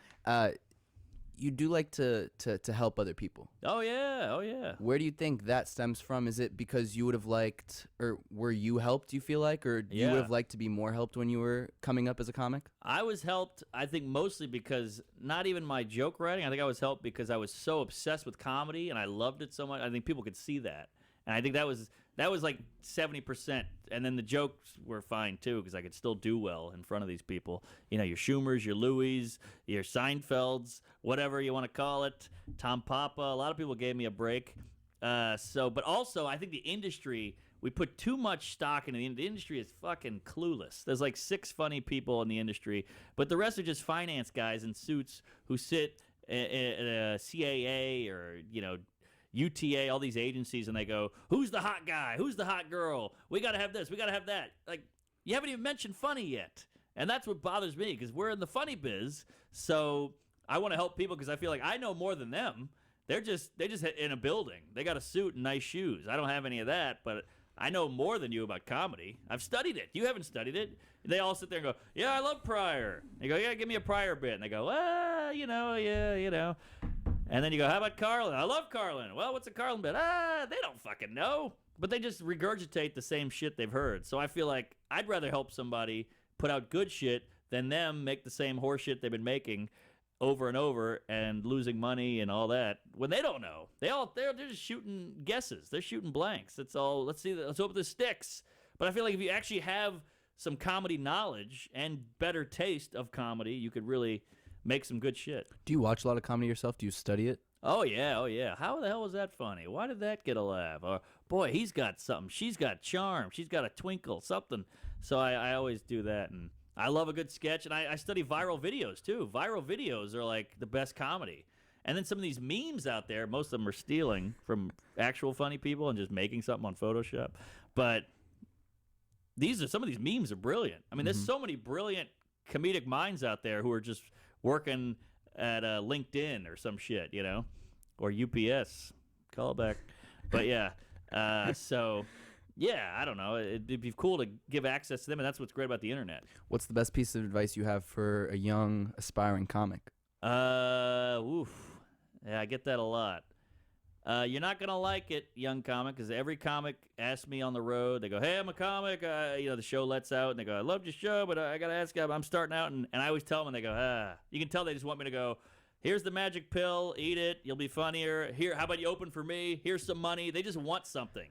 you do like to help other people. Oh yeah. Where do you think that stems from? Is it because you would have liked, or were you helped, you feel like, or you would have liked to be more helped when you were coming up as a comic? I was helped, I think, mostly because not even my joke writing. I think I was helped because I was so obsessed with comedy and I loved it so much. I think people could see that. And I think that was like 70%. And then the jokes were fine, too, because I could still do well in front of these people. Your Schumers, your Louis, your Seinfelds, whatever you want to call it, Tom Papa. A lot of people gave me a break. But also, I think the industry, we put too much stock into the industry is fucking clueless. There's like 6 funny people in the industry, but the rest are just finance guys in suits who sit at a CAA or, UTA, all these agencies, and they go, who's the hot guy? Who's the hot girl? We got to have this. We got to have that. Like, you haven't even mentioned funny yet. And that's what bothers me, because we're in the funny biz, so I want to help people because I feel like I know more than them. They just in a building. They got a suit and nice shoes. I don't have any of that, but I know more than you about comedy. I've studied it. You haven't studied it. They all sit there and go, yeah, I love Pryor. They go, yeah, give me a Pryor bit. And they go, yeah. And then you go, how about Carlin? I love Carlin. Well, what's a Carlin bit? They don't fucking know. But they just regurgitate the same shit they've heard. So I feel like I'd rather help somebody put out good shit than them make the same horse shit they've been making over and over and losing money and all that when they don't know. They're just shooting guesses. They're shooting blanks. It's all, let's hope this sticks. But I feel like if you actually have some comedy knowledge and better taste of comedy, you could really make some good shit. Do you watch a lot of comedy yourself? Do you study it? Oh, yeah. How the hell was that funny? Why did that get a laugh? Or, boy, he's got something. She's got charm. She's got a twinkle, something. So I always do that. And I love a good sketch. And I study viral videos, too. Viral videos are like the best comedy. And then some of these memes out there, most of them are stealing from actual funny people and just making something on Photoshop. But some of these memes are brilliant. I mean, there's so many brilliant comedic minds out there who are just working at LinkedIn or some shit, or UPS. Call back. But yeah, I don't know. It'd be cool to give access to them, and that's what's great about the internet. What's the best piece of advice you have for a young, aspiring comic? Yeah, I get that a lot. You're not going to like it, young comic, because every comic asks me on the road. They go, hey, I'm a comic. The show lets out, and they go, I loved your show, but I got to ask you, I'm starting out. And I always tell them, and they go, You can tell they just want me to go, here's the magic pill. Eat it. You'll be funnier. Here, how about you open for me? Here's some money. They just want something.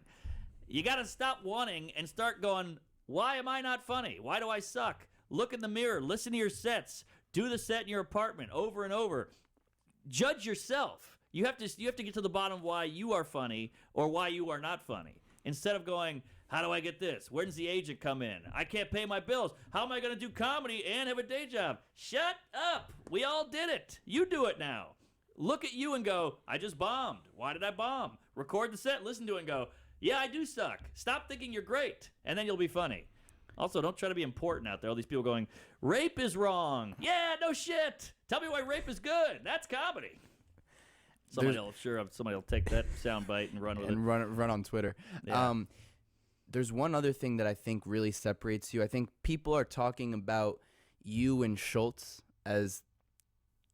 You got to stop wanting and start going, why am I not funny? Why do I suck? Look in the mirror. Listen to your sets. Do the set in your apartment over and over. Judge yourself. You have to get to the bottom of why you are funny or why you are not funny. Instead of going, how do I get this? When does the agent come in? I can't pay my bills. How am I going to do comedy and have a day job? Shut up. We all did it. You do it now. Look at you and go, I just bombed. Why did I bomb? Record the set, listen to it and go, Yeah, I do suck. Stop thinking you're great, and then you'll be funny. Also, don't try to be important out there. All these people going, rape is wrong. Yeah, no shit. Tell me why rape is good. That's comedy. Somebody will take that soundbite and run with it. And run on Twitter. Yeah. There's one other thing that I think really separates you. I think people are talking about you and Schultz as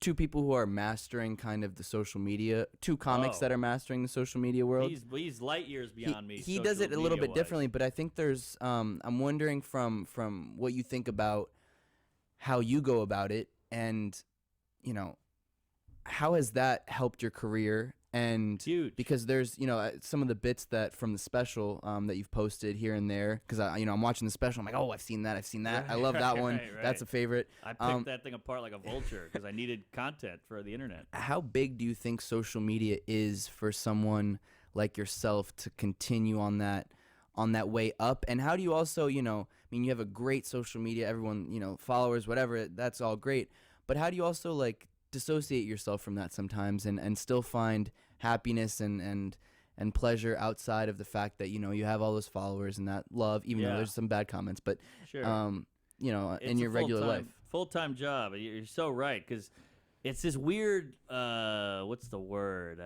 two people who are mastering kind of the social media, two comics that are mastering the social media world. He's light years beyond me. He does it a little bit differently, but I think there's I'm wondering from what you think about how you go about it, and how has that helped your career? And huge, because there's some of the bits that from the special that you've posted here and there, because I'm watching the special, I'm like, oh, I've seen that. Right, I love that one. Right. That's a favorite. I picked that thing apart like a vulture because I needed content for the internet. How big do you think social media is for someone like yourself to continue on that way up? And how do you also, you have a great social media, everyone, followers, whatever, that's all great. But how do you also like dissociate yourself from that sometimes and still find happiness and pleasure outside of the fact that you have all those followers and that love, even though there's some bad comments, but sure. In your regular life, full-time job. You're so right, because it's this weird what's the word,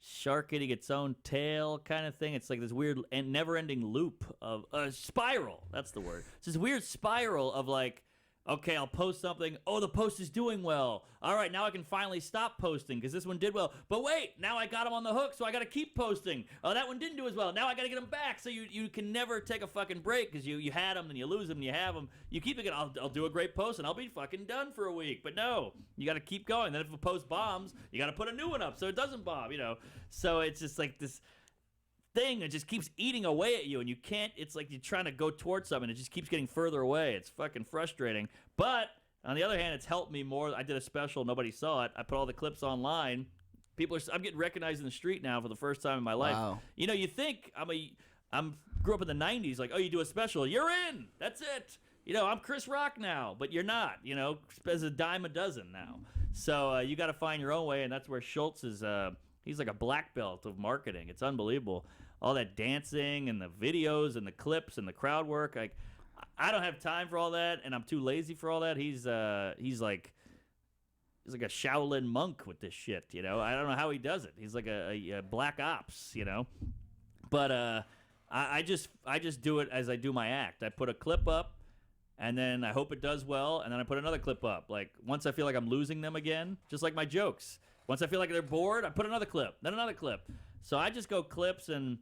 shark eating its own tail kind of thing. It's like this weird and never-ending loop of spiral. That's the word. It's this weird spiral of like, okay, I'll post something. Oh, the post is doing well. All right, now I can finally stop posting because this one did well. But wait, now I got them on the hook, so I got to keep posting. Oh, that one didn't do as well. Now I got to get them back. So you can never take a fucking break because you had them, then you lose them, and you have them. You keep thinking, I'll do a great post, and I'll be fucking done for a week. But no, you got to keep going. Then if a post bombs, you got to put a new one up so it doesn't bomb, So it's just like this thing that just keeps eating away at you, and you can't. It's like you're trying to go towards something, it just keeps getting further away. It's fucking frustrating. But on the other hand, it's helped me more. I did a special, nobody saw it. I put all the clips online. I'm getting recognized in the street now for the first time in my life. Wow. You think I'm grew up in the 90s, like, oh, you do a special, you're in, that's it. I'm Chris Rock now, but you're not. As a dime a dozen now. So you got to find your own way, and that's where Schultz is. He's like a black belt of marketing. It's unbelievable. All that dancing and the videos and the clips and the crowd work. Like, I don't have time for all that, and I'm too lazy for all that. He's like a Shaolin monk with this shit. I don't know how he does it. He's like a black ops. But I just do it as I do my act. I put a clip up, and then I hope it does well, and then I put another clip up. Like, once I feel like I'm losing them again, just like my jokes. Once I feel like they're bored, I put another clip, then another clip. So I just go clips, and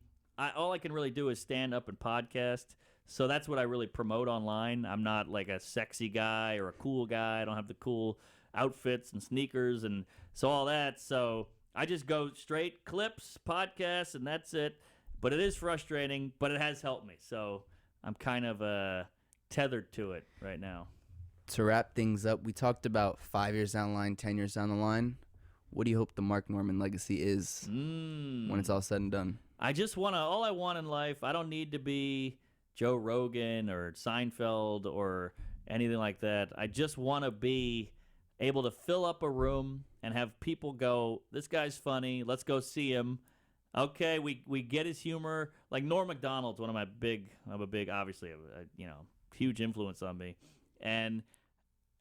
all I can really do is stand up and podcast. So that's what I really promote online. I'm not like a sexy guy or a cool guy. I don't have the cool outfits and sneakers and so all that. So I just go straight clips, podcasts, and that's it. But it is frustrating, but it has helped me. So I'm kind of tethered to it right now. To wrap things up, we talked about 5 years down the line, 10 years down the line. What do you hope the Mark Norman legacy is when it's all said and done? All I want in life, I don't need to be Joe Rogan or Seinfeld or anything like that. I just want to be able to fill up a room and have people go, this guy's funny, let's go see him. Okay, we get his humor. Like Norm Macdonald's one of my obviously, huge influence on me. And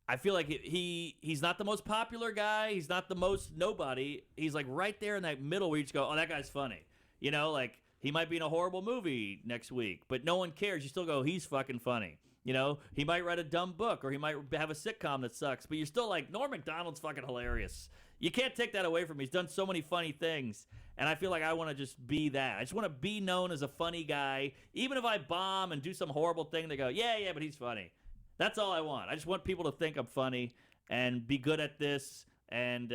I feel like he's not the most popular guy. He's not the most nobody. He's like right there in that middle where you just go, oh, that guy's funny. Like he might be in a horrible movie next week, but no one cares. You still go, he's fucking funny. He might write a dumb book or he might have a sitcom that sucks, but you're still like, Norm Macdonald's fucking hilarious. You can't take that away from me. He's done so many funny things, and I feel like I want to just be that. I just want to be known as a funny guy. Even if I bomb and do some horrible thing, they go, yeah, but he's funny. That's all I want. I just want people to think I'm funny and be good at this. And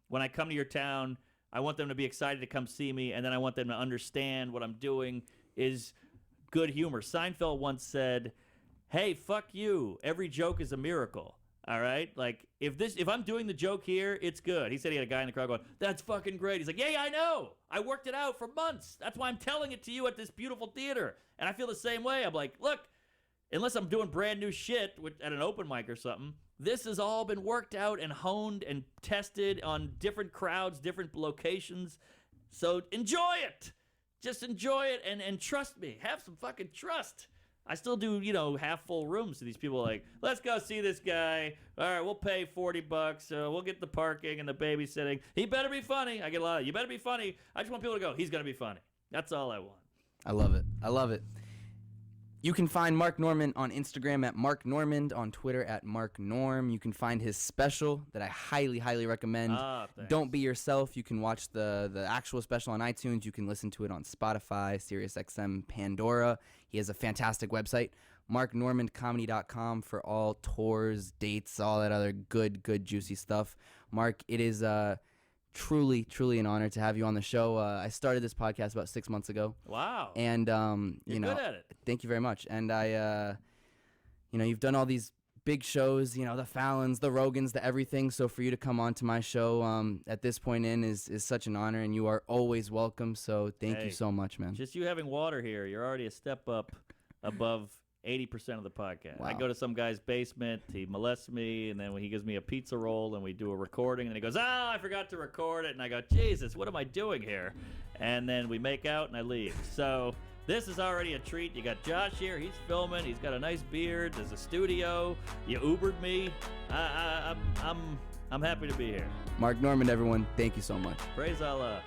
when I come to your town, I want them to be excited to come see me, and then I want them to understand what I'm doing is good humor. Seinfeld once said, hey, fuck you. Every joke is a miracle. All right? Like, if I'm doing the joke here, it's good. He said he had a guy in the crowd going, that's fucking great. He's like, yeah, I know. I worked it out for months. That's why I'm telling it to you at this beautiful theater. And I feel the same way. I'm like, look, unless I'm doing brand new shit at an open mic or something, this has all been worked out and honed and tested on different crowds, different locations. So enjoy it. just enjoy it and trust me. Have some fucking trust. I still do, half full rooms to these people like, let's go see this guy. All right, we'll pay $40. We'll get the parking and the babysitting. He better be funny. I get a lot of, you better be funny. I just want people to go, he's going to be funny. That's all I want. I love it. I love it. You can find Mark Normand on Instagram at Mark Normand, on Twitter at Mark Norm. You can find his special that I highly, highly recommend. Don't Be Yourself. You can watch the actual special on iTunes. You can listen to it on Spotify, SiriusXM, Pandora. He has a fantastic website, marknormandcomedy.com, for all tours, dates, all that other good, juicy stuff. Mark, it is truly, truly an honor to have you on the show. I started this podcast about 6 months ago. Wow. And, You're good at it. Thank you very much. And I, you've done all these big shows, the Fallons, the Rogans, the everything. So for you to come on to my show at this point is such an honor, and you are always welcome. So thank you so much, man. Just you having water here, you're already a step up above 80% of the podcast. Wow. I go to some guy's basement, he molests me, and then he gives me a pizza roll, and we do a recording, and he goes, I forgot to record it, and I go, Jesus, what am I doing here? And then we make out, and I leave. So this is already a treat. You got Josh here, he's filming, he's got a nice beard, there's a studio, you Ubered me. I'm happy to be here. Mark Normand, everyone, thank you so much. Praise Allah.